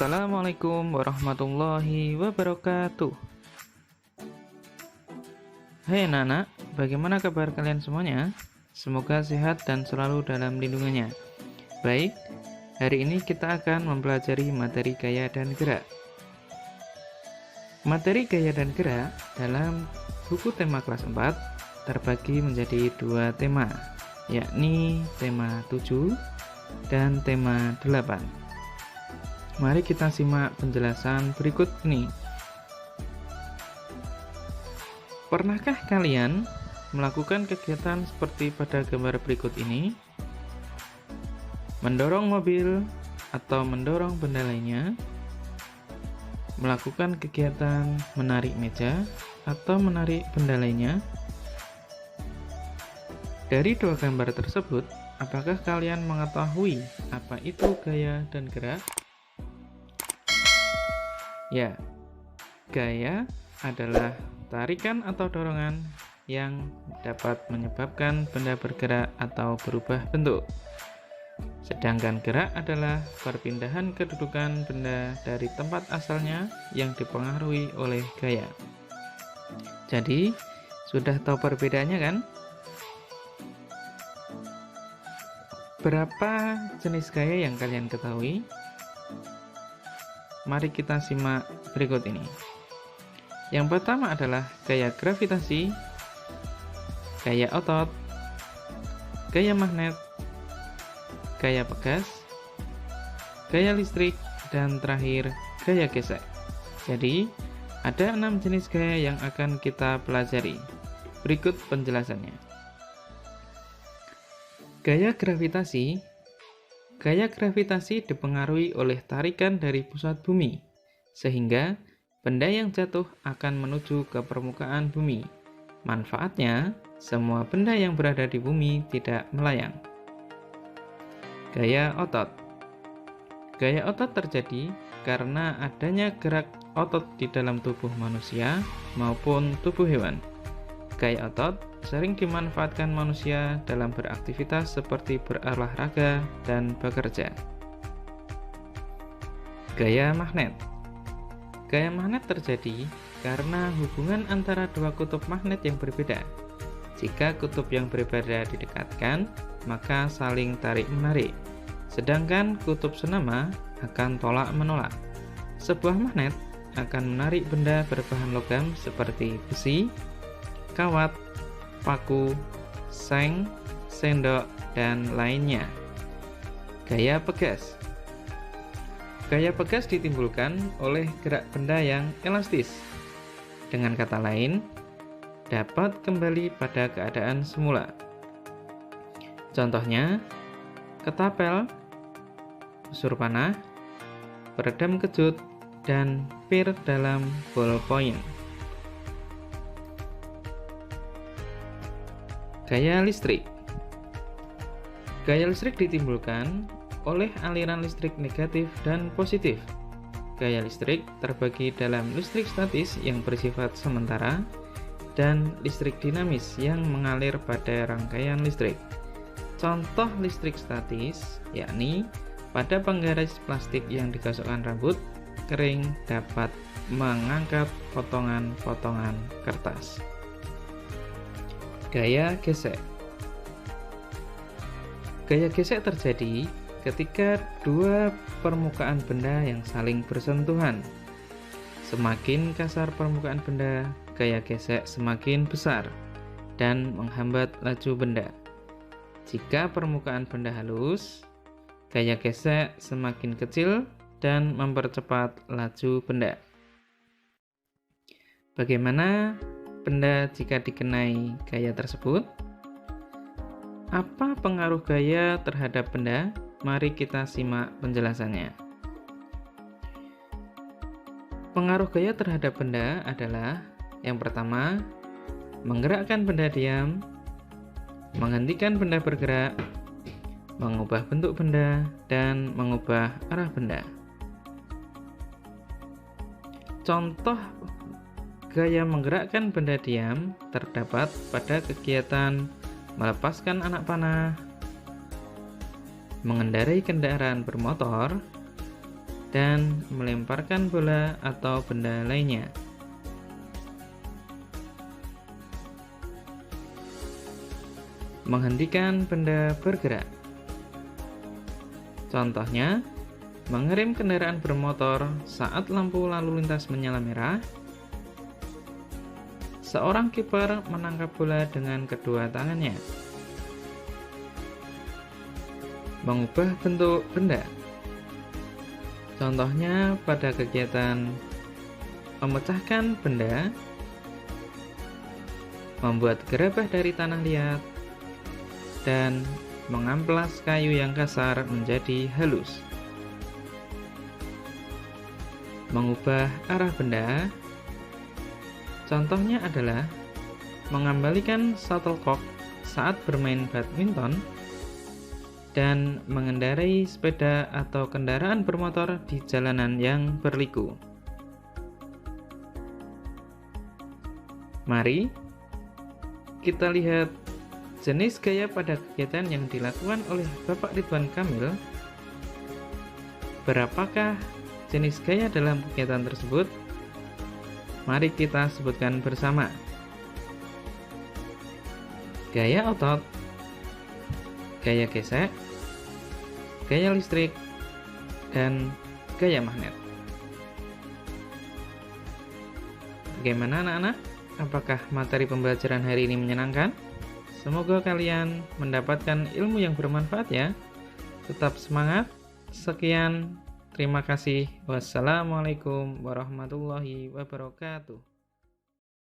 Assalamualaikum warahmatullahi wabarakatuh. Hai anak-anak, bagaimana kabar kalian semuanya? Semoga sehat dan selalu dalam lindungannya. Baik, hari ini kita akan mempelajari materi gaya dan gerak. Materi gaya dan gerak dalam buku tema kelas 4 terbagi menjadi dua tema, yakni tema 7 dan tema 8. Mari kita simak penjelasan berikut ini. Pernahkah kalian melakukan kegiatan seperti pada gambar berikut ini? Mendorong mobil atau mendorong benda lainnya? Melakukan kegiatan menarik meja atau menarik benda lainnya? Dari dua gambar tersebut, apakah kalian mengetahui apa itu gaya dan gerak? Ya, gaya adalah tarikan atau dorongan yang dapat menyebabkan benda bergerak atau berubah bentuk. Sedangkan gerak adalah perpindahan kedudukan benda dari tempat asalnya yang dipengaruhi oleh gaya. Jadi, sudah tahu perbedaannya kan? Berapa jenis gaya yang kalian ketahui? Mari kita simak berikut ini. Yang pertama adalah gaya gravitasi, gaya otot, gaya magnet, gaya pegas, gaya listrik, dan terakhir gaya gesek. Jadi, ada 6 jenis gaya yang akan kita pelajari. Berikut penjelasannya. Gaya gravitasi. Gaya gravitasi dipengaruhi oleh tarikan dari pusat bumi, sehingga benda yang jatuh akan menuju ke permukaan bumi. Manfaatnya, semua benda yang berada di bumi tidak melayang. Gaya otot. Gaya otot terjadi karena adanya gerak otot di dalam tubuh manusia maupun tubuh hewan. Gaya otot sering dimanfaatkan manusia dalam beraktivitas seperti berolahraga dan bekerja. Gaya magnet. Gaya magnet terjadi karena hubungan antara dua kutub magnet yang berbeda. Jika kutub yang berbeda didekatkan, maka saling tarik-menarik. Sedangkan kutub senama akan tolak-menolak. Sebuah magnet akan menarik benda berbahan logam seperti besi, kawat, paku, seng, sendok, dan lainnya. Gaya pegas. Gaya pegas ditimbulkan oleh gerak benda yang elastis. Dengan kata lain, dapat kembali pada keadaan semula. Contohnya, ketapel, busur panah, peredam kejut, dan pir dalam ballpoint. Gaya listrik. Gaya listrik ditimbulkan oleh aliran listrik negatif dan positif. Gaya listrik terbagi dalam listrik statis yang bersifat sementara dan listrik dinamis yang mengalir pada rangkaian listrik. Contoh listrik statis yakni pada penggaris plastik yang digosokkan rambut kering dapat mengangkat potongan-potongan kertas. Gaya gesek. Gaya gesek terjadi ketika dua permukaan benda yang saling bersentuhan. Semakin kasar permukaan benda, gaya gesek semakin besar dan menghambat laju benda. Jika permukaan benda halus, gaya gesek semakin kecil dan mempercepat laju benda. Bagaimana benda jika dikenai gaya tersebut? Apa pengaruh gaya terhadap benda? Mari kita simak penjelasannya. Pengaruh gaya terhadap benda adalah yang pertama, menggerakkan benda diam, menghentikan benda bergerak, mengubah bentuk benda, dan mengubah arah benda. Contoh gaya menggerakkan benda diam terdapat pada kegiatan melepaskan anak panah, mengendarai kendaraan bermotor, dan melemparkan bola atau benda lainnya. Menghentikan benda bergerak. Contohnya, mengerem kendaraan bermotor saat lampu lalu lintas menyala merah. Seorang kiper menangkap bola dengan kedua tangannya. Mengubah bentuk benda. Contohnya pada kegiatan memecahkan benda, membuat gerabah dari tanah liat, dan mengamplas kayu yang kasar menjadi halus. Mengubah arah benda. Contohnya adalah mengembalikan shuttlecock saat bermain badminton dan mengendarai sepeda atau kendaraan bermotor di jalanan yang berliku. Mari kita lihat jenis gaya pada kegiatan yang dilakukan oleh Bapak Ridwan Kamil. Berapakah jenis gaya dalam kegiatan tersebut? Mari kita sebutkan bersama. Gaya otot, gaya gesek, gaya listrik, dan gaya magnet. Bagaimana anak-anak? Apakah materi pembelajaran hari ini menyenangkan? Semoga kalian mendapatkan ilmu yang bermanfaat ya. Tetap semangat. Sekian, terima kasih. Wassalamualaikum warahmatullahi wabarakatuh.